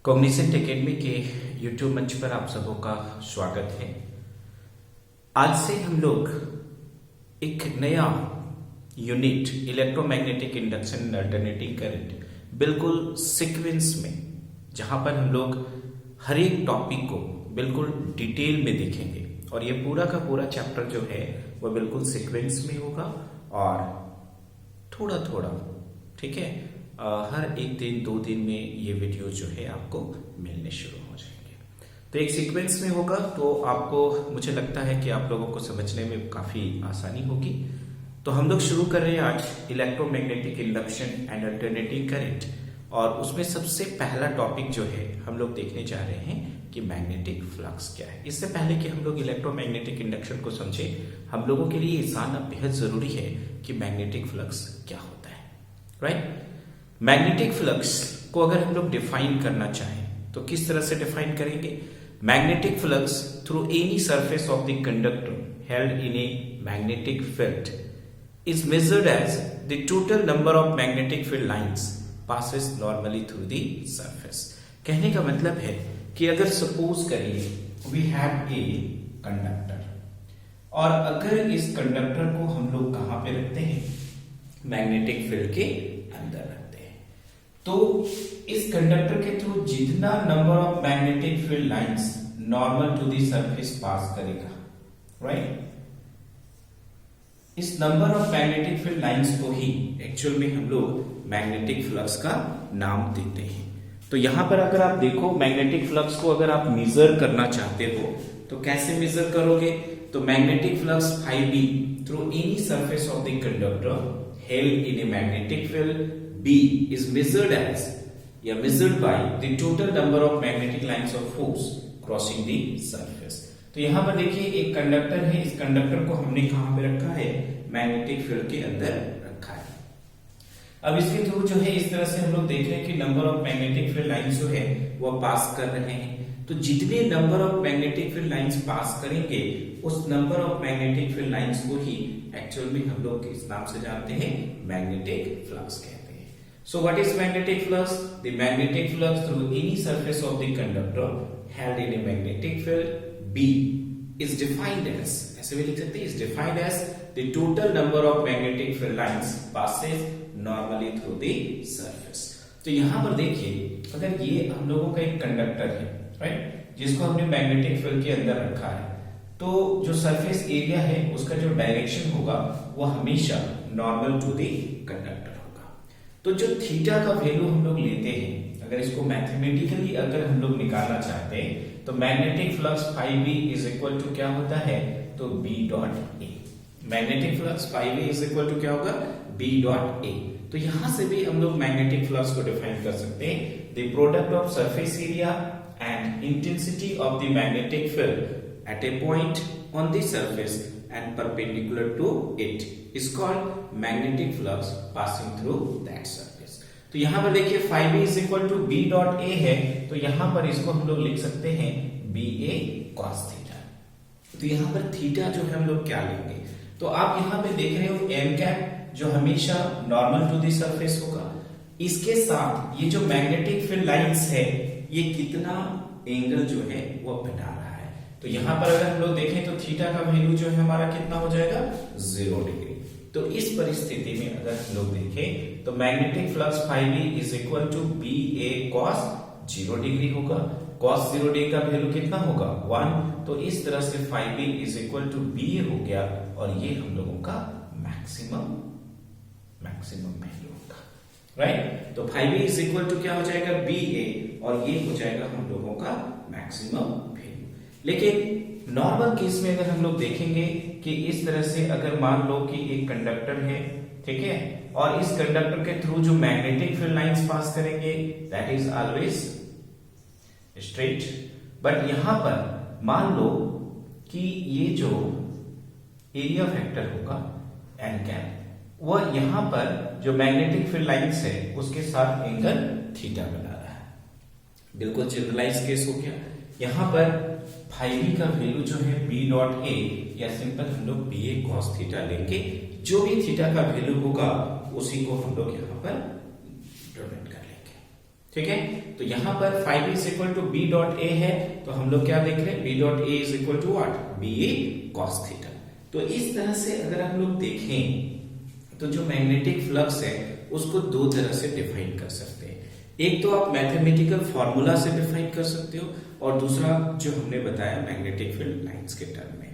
Cognisant academy के YouTube मंच पर आप सबों का स्वागत है। आज से हम लोग एक नया unit electromagnetic induction and alternating current बिल्कुल सीक्वेंस में, जहां पर हम लोग हर एक टॉपिक को बिल्कुल डिटेल में देखेंगे और ये पूरा का पूरा चैप्टर जो है वो बिल्कुल सीक्वेंस में होगा और थोड़ा थोड़ा, ठीक है, हर एक दिन 2 दिन में ये वीडियो जो है आपको मिलने शुरू हो जाएंगे। तो एक सीक्वेंस में होगा तो आपको, मुझे लगता है कि आप लोगों को समझने में काफी आसानी होगी। तो हम लोग शुरू कर रहे हैं आज electromagnetic induction and alternating current, और उसमें सबसे पहला टॉपिक जो है हम लोग देखने जा रहे हैं कि मैग्नेटिक फ्लक्स क्या है। इससे पहले कि हम लोग इलेक्ट्रोमैग्नेटिक इंडक्शन को समझे, हम लोगों के लिए ये जानना बेहद जरूरी है कि मैग्नेटिक फ्लक्स क्या होता है, राइट। मैग्नेटिक फ्लक्स को अगर हम लोग डिफाइन करना चाहें तो किस तरह से डिफाइन करेंगे? Magnetic flux through any surface of the conductor held in a magnetic field is measured as the total number of magnetic field lines passes normally through the surface। कहने का मतलब है कि अगर सपोज करिए we have a conductor, और अगर इस कंडक्टर को हम लोग कहां पे रखते हैं? मैग्नेटिक फील्ड के अंदर रखते हैं, तो इस कंडक्टर के थ्रू जितना number of magnetic field lines normal to the surface pass करेगा, राइट, इस number of magnetic field lines को ही एक्चुअल में हम लोग मैग्नेटिक फ्लक्स का नाम देते हैं। तो यहां पर अगर आप देखो, मैग्नेटिक फ्लक्स को अगर आप मेजर करना चाहते हो तो कैसे मेजर करोगे? तो magnetic flux φb through any surface of the conductor held in a magnetic field b is measured as या measured by the total number of magnetic lines of force crossing the surface. तो यहां पर देखिए एक conductor है, इस conductor को हमने कहां पे रखा है? मैग्नेटिक फील्ड के अंदर रखा है। अब इसके थ्रू जो है इस तरह से हम लोग देख रहे हैं कि number of magnetic field lines जो है वो पास कर रहे हैं। तो जितने number of magnetic field lines pass करेंगे उस number of magnetic field lines को ही एक्चुअल में हम लोग किस नाम से जानते हैं? मैग्नेटिक फ्लक्स कहते हैं। सो what is magnetic flux? The magnetic flux through any surface of the conductor held in a magnetic field B is defined as, ऐसे भी लिख सकते हैं, is defined as the total number of magnetic field lines passes normally through the surface। तो यहां पर देखिए, अगर ये हम लोगों का एक कंडक्टर है, राइट, जिसको हमने मैग्नेटिक फील्ड के अंदर रखा है, तो जो सरफेस एरिया है उसका जो डायरेक्शन होगा वो हमेशा नॉर्मल टू द कंडक्टर होगा। तो जो थीटा का वैल्यू हम लोग लेते हैं, अगर इसको मैथमेटिकली अगर हम लोग निकालना चाहते हैं तो magnetic flux φb is equal to क्या होता है? तो b dot A. Magnetic flux φb is equal to क्या होगा? b dot A. तो यहां से भी हम लोग मैग्नेटिक फ्लक्स को डिफाइन कर सकते हैं, the product of surface area and intensity of the magnetic field at a point on the surface and perpendicular to it is called magnetic flux passing through that surface. तो यहां पर देखिए φb is equal to b dot a है, तो यहां पर इसको हम लोग लिख सकते हैं ba cos थीटा। तो यहां पर थीटा जो है हम लोग क्या लेंगे? तो आप यहां पे देख रहे हो n कैप जो हमेशा नॉर्मल टू दी सरफेस होगा, इसके साथ ये जो मैग्नेटिक फील्ड लाइंस है ये कितना एंगल जो है वो बना रहा है। तो यहां पर अगर हम लोग देखें तो थीटा का वैल्यू जो है हमारा कितना हो जाएगा? 0 डिग्री। तो इस परिस्थिति में अगर हम लोग देखें तो magnetic flux φb is equal to ba cos 0 degree होगा। cos 0 डिग्री का वैल्यू कितना होगा? 1। तो इस तरह से φb is equal to ba हो गया, और ये हम लोगों का मैक्सिमम वैल्यू होगा, राइट। तो φb इज इक्वल टू क्या हो जाएगा? ba, और ये हो जाएगा हम लोगों का मैक्सिमम वैल्यू। लेकिन नॉर्मल केस में अगर हम लोग देखेंगे कि इस तरह से अगर मान लो कि एक कंडक्टर है, ठीक है, और इस कंडक्टर के थ्रू जो मैग्नेटिक फील्ड लाइंस पास करेंगे that is always straight. But यहां पर मान लो कि ये जो एरिया वेक्टर होगा n कैप, वह यहां पर जो मैग्नेटिक फील्ड लाइंस है उसके साथ एंगल थीटा बना रहा है। बिल्कुल जनरलाइज केस हो गया। यहां पर φb का वैल्यू जो है b डॉट a, या सिंपल हम लोग ba cos थीटा लेंगे। जो भी थीटा का वैल्यू होगा उसी को हम लोग यहां पर डोनेट कर लेंगे, ठीक है। तो यहां पर phi b is equal to B dot A है, तो हम लोग क्या देख रहे हैं, B dot A is equal to what, B A cos theta. तो इस तरह से अगर हम लोग देखें तो जो मैग्नेटिक फ्लक्स है उसको दो तरह से डिफाइन कर सकते हैं। एक तो आप मैथमेटिकल फॉर्मूला से डिफाइन कर सकते हो, और दूसरा जो हमने बताया मैग्नेटिक फील्ड लाइंस के टर्म में।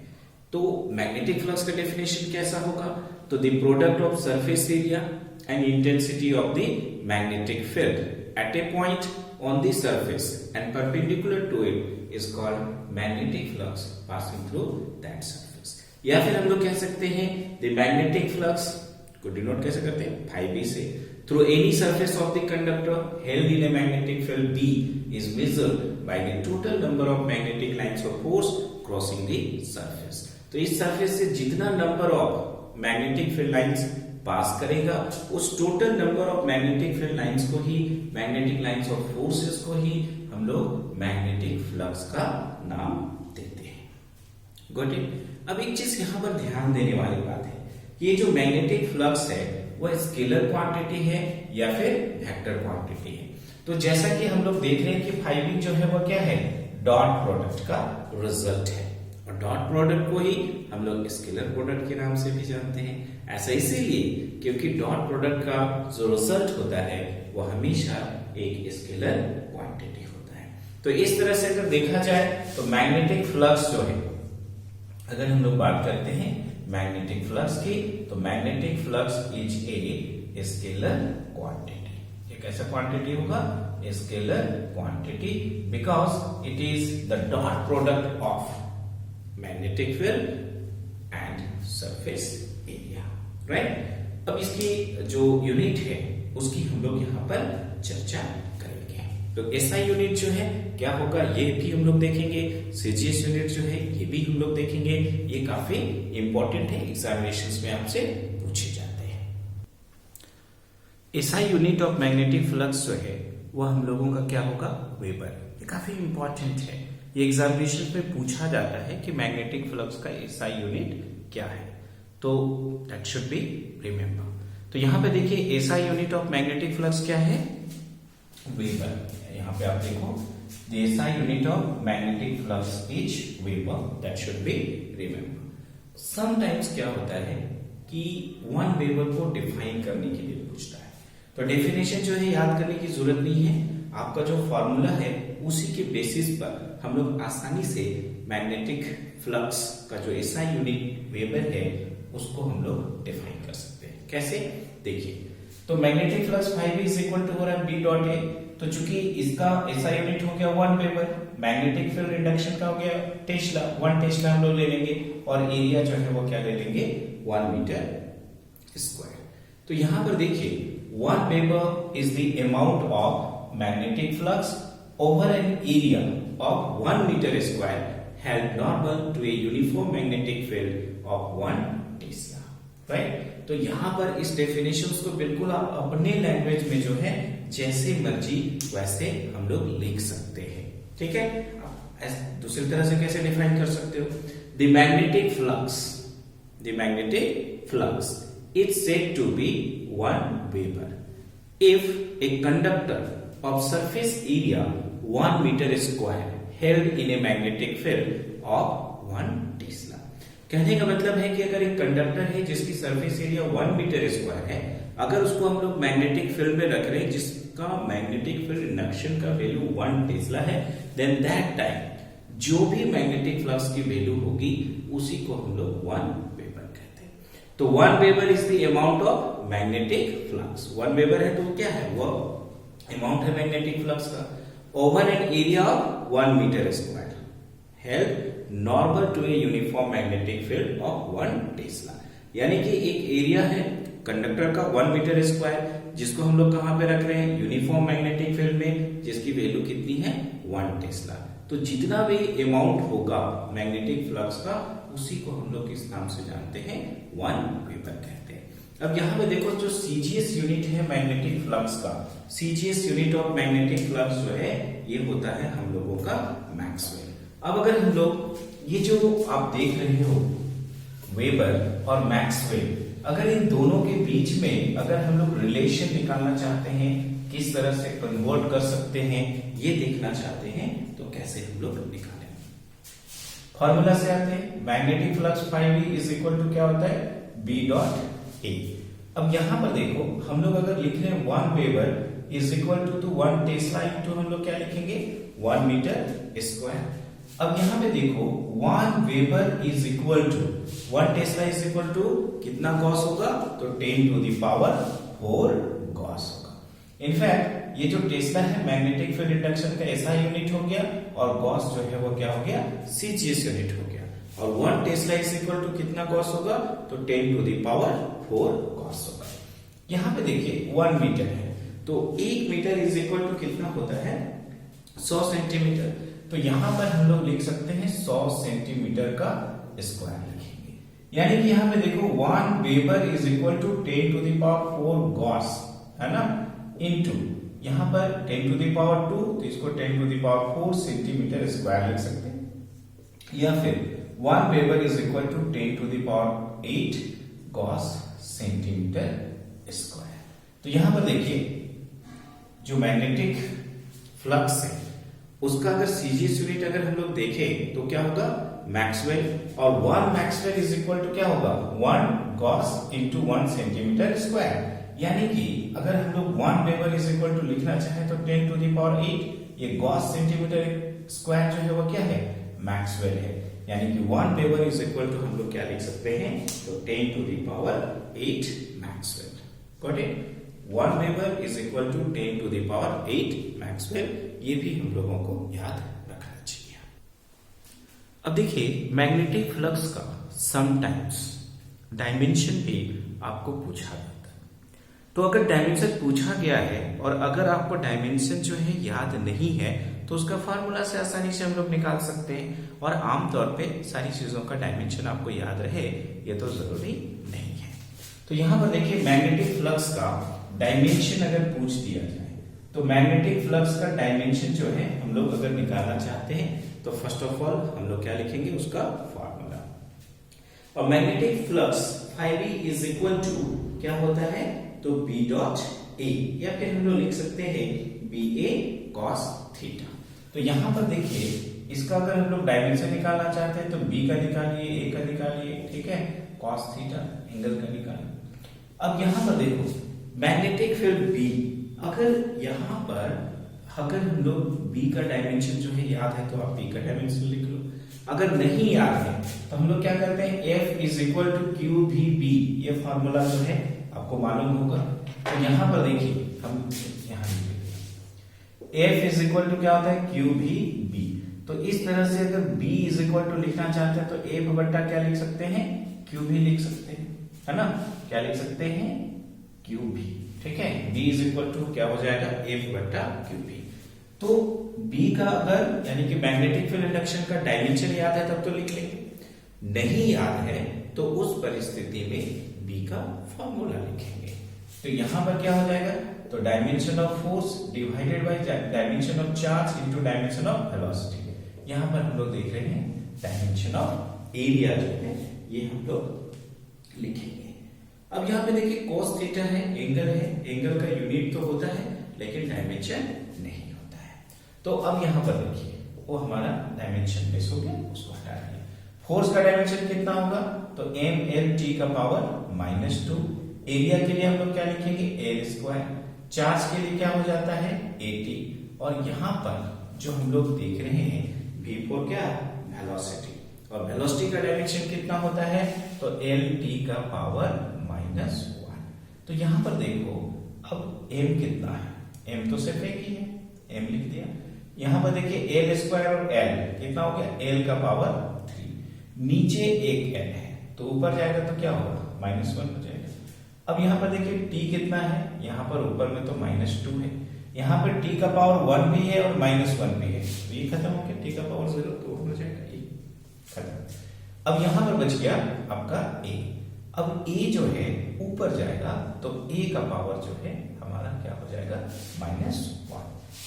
तो मैग्नेटिक फ्लक्स का डेफिनेशन कैसा होगा, तो the product of surface area and intensity of the magnetic field at a point on the surface and perpendicular to it is called magnetic flux passing through that surface। या फिर हम लोग कह सकते हैं the magnetic flux को denote कैसे करते हैं, phi b से, through any surface of the conductor held in a magnetic field B is measured by the total number of magnetic lines of force crossing the surface। तो इस surface से जितना number of magnetic field lines pass करेगा, उस total number of magnetic field lines को ही, magnetic lines of forces को ही हम लोग मैग्नेटिक फ्लक्स का नाम देते हैं। Got it. अब एक चीज यहां पर ध्यान देने वाली बात है, ये जो मैग्नेटिक फ्लक्स है वह स्केलर क्वांटिटी है या फिर वेक्टर क्वांटिटी है। तो जैसा कि हम लोग देख रहे हैं कि phi b जो है वह क्या है, डॉट प्रोडक्ट का रिजल्ट है, और डॉट प्रोडक्ट को ही हम लोग स्केलर प्रोडक्ट के नाम से भी जानते हैं। ऐसा इसीलिए क्योंकि डॉट प्रोडक्ट का जो रिजल्ट होता है वो हमेशा एक स्केलर क्वांटिटी होता है। तो इस तरह से अगर देखा जाए तो मैग्नेटिक फ्लक्स जो है, अगर हम लोग बात करते हैं मैग्नेटिक फ्लक्स की, तो magnetic flux is a scalar quantity. ये कैसा क्वांटिटी होगा, scalar quantity, because it is the dot product of magnetic field and surface area, right. अब इसकी जो यूनिट है उसकी हम लोग यहाँ पर चर्चा करेंगे। तो एसआई यूनिट जो है क्या होगा ये भी हम लोग देखेंगे, सीजीएस यूनिट जो है ये भी हम लोग देखेंगे। ये काफी इंपॉर्टेंट है, एग्जामिनेशंस में आपसे पूछे जाते हैं। SI unit of magnetic flux जो है वह हम लोगों का क्या होगा, वेबर। ये काफी इंपॉर्टेंट है, ये एग्जामिनेशन में पूछा जाता है कि मैग्नेटिक फ्लक्स का एसआई यूनिट क्या है, तो दैट शुड बी रिमेंबर। तो यहां पे देखिए SI unit of magnetic flux क्या है, वेबर। यहां पे आप देखो the SI unit of magnetic flux is weber, that should be remember. Sometimes क्या होता है कि वन वेबर को डिफाइन करने के लिए पूछता है, तो डेफिनेशन जो है याद करने की जरूरत नहीं है, आपका जो फॉर्मूला है उसी के बेसिस पर हम लोग आसानी से मैग्नेटिक फ्लक्स का जो एसआई यूनिट वेबर है उसको हम लोग डिफाइन कर सकते हैं। कैसे, देखिए, तो magnetic flux phi b is equal to हो रहा है b डॉट a, तो चूंकि इसका एसआई यूनिट हो गया 1 वेबर, मैग्नेटिक फील्ड इंडक्शन का हो गया टेस्ला, 1 टेस्ला हम लोग ले लेंगे, और एरिया जो है वो क्या ले लेंगे, 1 मीटर स्क्वायर। तो यहां पर देखिए 1 weber is the amount of magnetic flux over an area of 1 meter square held normal to a uniform magnetic field of 1 Tesla, right? तो यहां पर इस डेफिनेशंस को बिल्कुल आप अपने लैंग्वेज में जो है जैसे मर्जी वैसे हम लोग लिख सकते हैं, ठीक है। दूसरी तरह से कैसे डिफाइन कर सकते हो, the magnetic flux is said to be 1 weber if a conductor of surface area 1 meter square held in a magnetic field of 1 Tesla। कहने का मतलब है कि अगर एक कंडक्टर है जिसकी सरफेस एरिया 1 मीटर स्क्वायर है, अगर उसको हम लोग मैग्नेटिक फील्ड में रख रहे हैं जिसका मैग्नेटिक फील्ड इंडक्शन का वैल्यू 1 टेस्ला है, देन दैट टाइम जो भी मैग्नेटिक फ्लक्स की वैल्यू होगी उसी को हम लोग 1 वेबर कहते हैं। तो 1 weber is the amount of magnetic flux. 1 weber है तो क्या है, वो अमाउंट है मैग्नेटिक फ्लक्स का over an area of 1 metre square held normal to a uniform magnetic field of 1 tesla. यानी कि एक एरिया है कंडक्टर का 1 मीटर स्क्वायर जिसको हम लोग कहां पे रख रहे हैं, यूनिफॉर्म मैग्नेटिक फील्ड में, जिसकी वैल्यू कितनी है, 1 टेस्ला। तो जितना भी अमाउंट होगा मैग्नेटिक फ्लक्स का उसी को हम लोग किस नाम से जानते हैं, 1 वेबर कहते हैं। अब यहां पे देखो जो सीजीएस यूनिट है मैग्नेटिक फ्लक्स का, CGS unit of magnetic flux जो है ये होता है हम लोगों का मैक्सवेल। अब अगर हम लोग ये जो आप देख रहे हो वेबर और मैक्सवेल, अगर इन दोनों के बीच में अगर हम लोग रिलेशन निकालना चाहते हैं किस तरह से कन्वर्ट कर सकते हैं, ये देखना चाहते हैं तो कैसे हम लोग निकालें। फॉर्मूला से आते हैं, magnetic flux phi v is equal to क्या होता है, b डॉट a। अब यहां पर देखो हम लोग अगर लिख रहे हैं 1 weber is equal to 1 tesla into हम लोग क्या लिखेंगे 1 मीटर स्क्वायर। अब यहाँ पे देखो 1 weber is equal to 1 tesla is equal to कितना गॉस होगा, तो 10 टू द पावर 4 गॉस होगा। इनफैक्ट ये जो टेस्ला है मैग्नेटिक फील्ड इंडक्शन का ऐसा यूनिट हो गया, और गॉस जो है वो क्या हो गया, सीजीएस यूनिट हो गया। और 1 टेस्ला इज इक्वल टू कितना गॉस होगा, तो 10 टू द पावर 4 गॉस होगा। यहाँ पे देखिए 1 मीटर है, तो 1 मीटर इज इक्वल टू कितना होता है 100 सेंटीमीटर। तो यहां पर हम लोग लिख सकते हैं 100 सेंटीमीटर का स्क्वायर लिखेंगे। यानी कि यहां पे देखो 1 weber is equal to 10 to the power 4 gauss, है ना, इनटू यहां पर 10 टू द पावर 2, तो इसको 10 to the power 4 centimetre square लिख सकते हैं। या फिर 1 weber is equal to 10 to the power 8 gauss centimetre square. तो यहां पर देखिए जो मैग्नेटिक फ्लक्स है उसका अगर सीजीएस यूनिट अगर हम लोग देखें तो क्या होगा मैक्सवेल, और 1 मैक्सवेल इज इक्वल टू क्या होगा 1 गॉस इनटू 1 सेंटीमीटर स्क्वायर। यानी कि अगर हम लोग 1 वेबर इज इक्वल टू लिखना चाहें तो 10 टू द पावर 8, ये गॉस सेंटीमीटर स्क्वायर जो है वो क्या है मैक्सवेल है। यानी कि 1 वेबर इज इक्वल टू हम लोग क्या लिख सकते हैं, तो 10 to the power 8 maxwell. Got it, 1 weber is equal to 10 to the power 8 maxwell. ये भी हम लोगों को याद रखना चाहिए। अब देखिए मैग्नेटिक फ्लक्स का समटाइम्स डायमेंशन भी आपको पूछा जाता है। तो अगर डायमेंशन पूछा गया है और अगर आपको डायमेंशन जो है याद नहीं है तो उसका फार्मूला से आसानी से हम लोग निकाल सकते हैं। और आमतौर पे सारी चीजों का डायमेंशन आपको याद रहे ये तो जरूरी नहीं है। तो यहां पर देखिए मैग्नेटिक फ्लक्स का डायमेंशन अगर पूछ दिया जाए तो मैग्नेटिक फ्लक्स का डायमेंशन जो है हम लोग अगर निकालना चाहते हैं तो फर्स्ट ऑफ ऑल हम लोग क्या लिखेंगे उसका फार्मूला। और magnetic flux phi v is equal to क्या होता है, तो b डॉट a, या फिर हम लोग लिख सकते हैं ba cos थीटा। तो यहां पर देखिए इसका अगर हम लोग डायमेंशन निकालना चाहते हैं तो b का निकालिए, a का निकालिए, ठीक है, cos थीटा एंगल का निकालिए। अब यहां पर देखो मैग्नेटिक फील्ड B, अगर यहां पर अगर हम लोग B का डायमेंशन जो है याद है तो आप B का डायमेंशन लिख लो। अगर नहीं याद है तो हम लोग क्या करते हैं F is equal to Q भी B, ये फॉर्मूला जो है आपको मालूम होगा। तो यहां पर देखिए हम यहां F इज इक्वल टू क्या होता है क्यू भी B। तो इस तरह से अगर B इज इक्वल टू लिखना चाहते हैं तो F बट्टा क्या लिख सकते हैं क्यू भी लिख सकते हैं, है ना, क्या लिख सकते हैं क्यू भी, ठीक है। B इज इक्वल टू क्या हो जाएगा F बट्टा क्यू भी। तो B का अगर यानी कि मैग्नेटिक फील्ड इंडक्शन का डायमेंशन याद है तब तो लिख लेंगे, नहीं याद है तो उस परिस्थिति में B का फॉर्मूला लिखेंगे। तो यहां पर क्या हो जाएगा, तो dimension of force divided by dimension of charge into dimension of velocity. यहां पर हम लोग देख रहे हैं डायमेंशन ऑफ एरिया जो है ये हम लोग लिखेंगे। अब यहाँ पे देखिए cos थीटा है, एंगल है, एंगल का यूनिट तो होता है लेकिन डायमेंशन नहीं होता है। तो अब यहाँ पर देखिए वो हमारा डायमेंशन मिस हो गया, उसको हटा दिया। फोर्स का डायमेंशन कितना होगा, तो mLT का पावर -2। एरिया के लिए हम लोग क्या लिखेंगे L स्क्वायर। चार्ज के लिए क्या हो जाता है AT। और यहाँ पर जो हम लोग देख रहे हैं V4 क्या वेलोसिटी, और वेलोसिटी का डायमेंशन कितना होता है, तो LT का पावर -1। तो यहां पर देखो अब m कितना है, m तो सिर्फ एक ही है, m लिख दिया। यहां पर देखिए L स्क्वायर और L कितना हो गया L का पावर 3, नीचे एक L है तो ऊपर जाएगा तो क्या होगा -1 हो जाएगा। अब यहां पर देखिए T कितना है, यहां पर ऊपर में तो -2 है, यहां पर T का पावर 1 भी है और -1 भी है, तो ये खत्म हो गया, T का पावर 0 तो हो जाएगा ये खत्म। अब यहां पर बच गया आपका A। अब A जो है ऊपर जाएगा तो A का पावर जो है हमारा क्या हो जाएगा -1।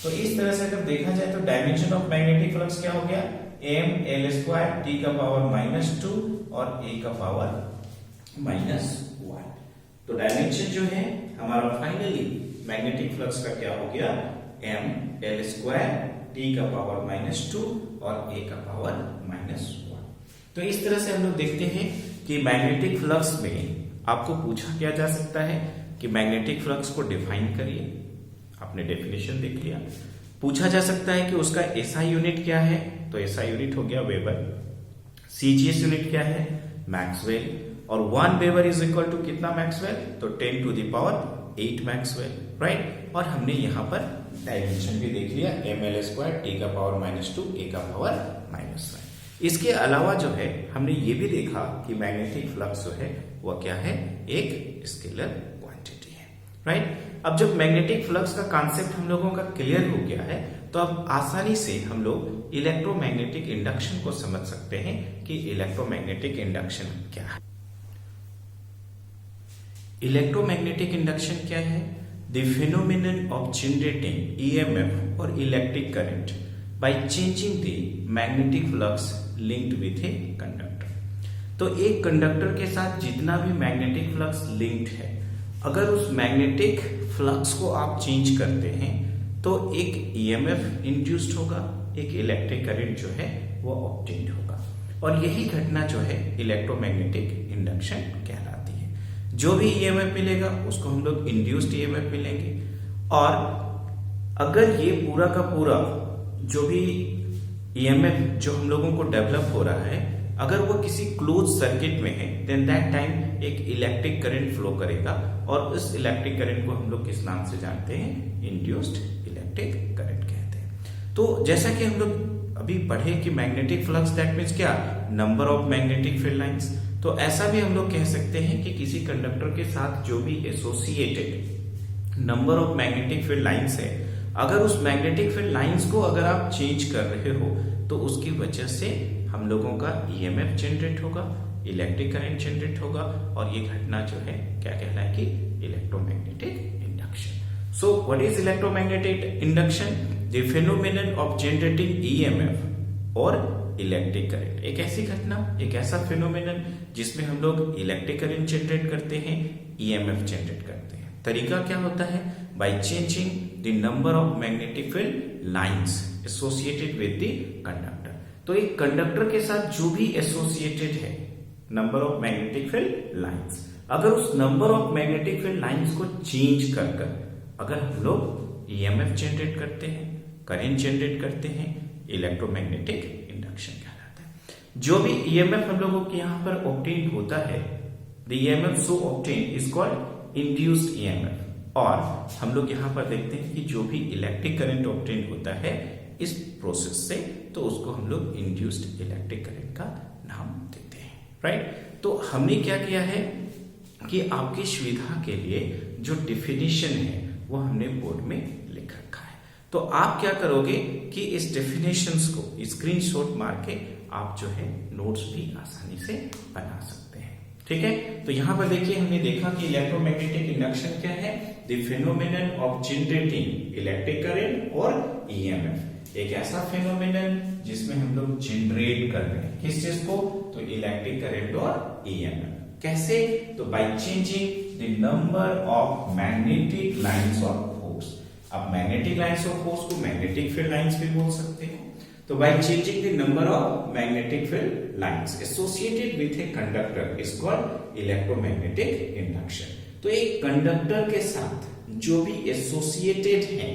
तो इस तरह से अगर देखा जाए तो डायमेंशन ऑफ मैग्नेटिक फ्लक्स क्या हो गया mL2 T का पावर -2 और A का पावर -1। तो डायमेंशन जो है हमारा फाइनली मैग्नेटिक फ्लक्स का क्या हो गया, m l स्क्वायर t का पावर -2 और a का पावर -1। तो इस तरह से हम लोग देखते हैं कि मैग्नेटिक फ्लक्स में आपको पूछा क्या जा सकता है कि मैग्नेटिक फ्लक्स को डिफाइन करिए, आपने डेफिनेशन देख लिया। पूछा जा सकता है कि उसका एसआई यूनिट क्या है, तो एसआई यूनिट हो गया वेबर। सीजीएस यूनिट क्या है, मैक्सवेल। और 1 वेबर इज इक्वल टू कितना मैक्सवेल, तो 10 to the power 8 maxwell, right. और हमने यहां पर डायमेंशन भी देख लिया, ml स्क्वायर t का पावर -2 a का पावर -1। इसके अलावा जो है हमने ये भी देखा कि मैग्नेटिक फ्लक्स जो है वह क्या है, एक स्केलर क्वांटिटी है, राइट। अब जब मैग्नेटिक फ्लक्स का कॉन्सेप्ट हम लोगों का क्लियर हो गया है तो अब आसानी से हम लोग इलेक्ट्रोमैग्नेटिक इंडक्शन को समझ सकते हैं कि इलेक्ट्रोमैग्नेटिक इंडक्शन क्या है। इलेक्ट्रोमैग्नेटिक इंडक्शन क्या है, the phenomenon of generating EMF और electric current by changing the magnetic flux linked with a conductor. तो एक कंडक्टर के साथ जितना भी मैग्नेटिक फ्लक्स लिंक्ड है, अगर उस मैग्नेटिक फ्लक्स को आप चेंज करते हैं तो एक ईएमएफ इंड्यूस्ड होगा, एक इलेक्ट्रिक करंट जो है वो ऑब्टेन्ड होगा। और यही घटना जो है इलेक्ट्रोमैग्नेटिक इंडक्शन कहलाती है। जो भी ईएमएफ मिलेगा उसको हम लोग इंड्यूस्ड ईएमएफ मिलेंगे। और अगर ये पूरा का पूरा जो भी ईएमएफ जो हम लोगों को डेवलप हो रहा है, अगर वो किसी क्लोज सर्किट में है, देन दैट टाइम एक इलेक्ट्रिक करंट फ्लो करेगा और उस इलेक्ट्रिक करंट को हम लोग किस नाम से जानते हैं, इंड्यूस्ड इलेक्ट्रिक करंट कहते हैं। तो जैसा कि हम लोग अभी पढ़े कि मैग्नेटिक फ्लक्स दैट मीन्स क्या, number of magnetic field lines. तो ऐसा भी हम लोग कह सकते हैं कि किसी कंडक्टर के साथ जो भी associated number of magnetic field lines है, अगर उस मैग्नेटिक फील्ड लाइंस को अगर आप चेंज कर रहे हो तो उसकी वजह से हम लोगों का ईएमएफ जनरेट होगा, इलेक्ट्रिक करंट जनरेट होगा। और ये घटना जो है क्या कहलाएगी, electromagnetic induction. So what is electromagnetic induction, the phenomenon of generating EMF और इलेक्ट्रिक करंट। एक ऐसी घटना, एक ऐसा फिनोमेनन जिसमें हम लोग इलेक्ट्रिक करंट जनरेट करते हैं, ईएमएफ जनरेट करते हैं। तरीका क्या होता है, bye changing the number of magnetic field lines associated with the conductor. तो एक कंडक्टर के साथ जो भी एसोसिएटेड है number of magnetic field lines, अगर उस number of magnetic field lines को चेंज कर अगर हम लोग ईएमएफ जनरेट करते हैं, करंट जनरेट करते हैं, इलेक्ट्रोमैग्नेटिक इंडक्शन कहलाता है। जो भी ईएमएफ हम लोगों के यहाँ पर ऑब्टेन होता है, the EMF so obtain is called induced EMF. और हम लोग यहाँ पर देखते हैं कि जो भी इलेक्ट्रिक करंट ऑब्टेन होता है इस प्रोसेस से, तो उसको हम लोग इंड्यूस्ड इलेक्ट्रिक करंट का नाम देते हैं, राइट। तो हमने क्या किया है कि आपकी सुविधा के लिए जो डेफिनेशन है वो हमने बोर्ड में लिख रखा है। तो आप क्या करोगे कि इस डेफिनेशंस को स्क्रीनशॉट मार के आप जो है नोट्स भी आसानी से बना सकते हैं, ठीक है। तो यहां पर देखिए हमने देखा कि इलेक्ट्रोमैग्नेटिक इंडक्शन क्या है, the phenomenon of generating electric current और ईएमएफ। एक ऐसा फिनोमेनन जिसमें हम लोग जनरेट कर रहे हैं किस चीज को, तो इलेक्ट्रिक करंट और ईएमएफ। कैसे, तो by changing the number of magnetic lines of force. अब मैग्नेटिक लाइंस ऑफ फोर्स को मैग्नेटिक फील्ड लाइंस भी बोल सकते हैं। तो by changing the number of magnetic field lines associated with a conductor is called electromagnetic induction. तो एक conductor के साथ जो भी एसोसिएटेड है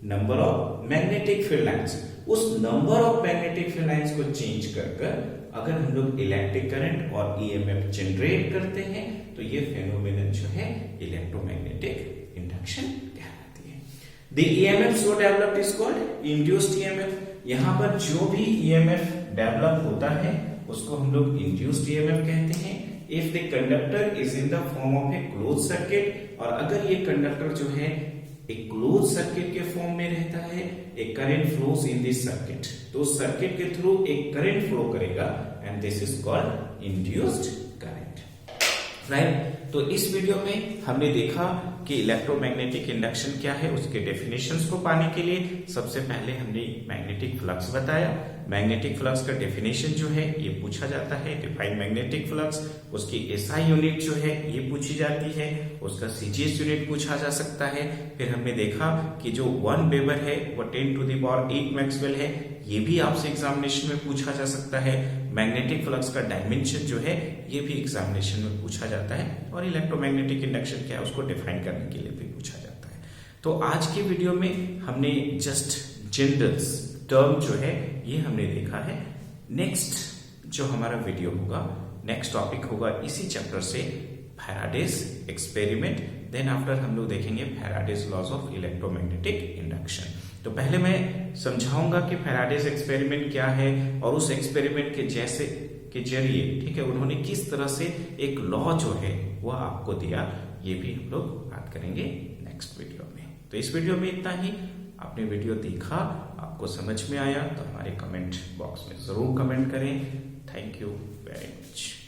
number of magnetic field lines, उस number of magnetic field lines को चेंज कर अगर हम लोग इलेक्ट्रिक करंट और ईएमएफ जनरेट करते हैं तो ये फेनोमेनन जो है इलेक्ट्रोमैग्नेटिक इंडक्शन कहलाती है। The EMF so developed is called induced EMF. यहां पर जो भी ईएमएफ डेवलप होता है उसको हम लोग इंड्यूस्ड ईएमएफ कहते हैं। If the conductor is in the form of A close circuit, और अगर ये कंडक्टर जो है एक क्लोज सर्किट के फॉर्म में रहता है, एक current flows in this circuit, तो सर्किट के थ्रू एक करंट फ्लो करेगा and this is called induced current, right. तो इस वीडियो में हमने देखा कि इलेक्ट्रोमैग्नेटिक इंडक्शन क्या है, उसके डेफिनेशंस को पाने के लिए सबसे पहले हमने मैग्नेटिक फ्लक्स बताया। मैग्नेटिक फ्लक्स का डेफिनेशन जो है ये पूछा जाता है, डिफाइन मैग्नेटिक फ्लक्स, उसकी एसआई यूनिट जो है ये पूछी जाती है, उसका सीजीएस यूनिट पूछा जा सकता है। फिर हमने देखा कि जो 1 वेबर है वो 10⁸ मैक्सवेल है, ये भी आपसे एग्जामिनेशन में पूछा जा सकता है। मैग्नेटिक फ्लक्स का डायमेंशन जो है ये भी एग्जामिनेशन में पूछा जाता है, और इलेक्ट्रोमैग्नेटिक इंडक्शन क्या है उसको डिफाइन करने के लिए भी पूछा जाता है। तो आज की वीडियो में हमने जस्ट जनरल्स टर्म जो है ये हमने देखा है। नेक्स्ट जो हमारा वीडियो होगा, नेक्स्ट टॉपिक होगा इसी चैप्टर से फैराडेज एक्सपेरिमेंट। देन आफ्टर हम लोग देखेंगे Faraday's laws of electromagnetic induction. तो पहले मैं समझाऊंगा कि फैराडेज एक्सपेरिमेंट क्या है और उस एक्सपेरिमेंट के जरिए, ठीक है, उन्होंने किस तरह से एक लॉ जो है वह आपको दिया, ये भी हम लोग बात करेंगे नेक्स्ट वीडियो में। तो इस वीडियो में इतना ही। आपने वीडियो देखा, आपको समझ में आया तो हमारे कमेंट बॉक्स में जरूर कमेंट करें। Thank you very much.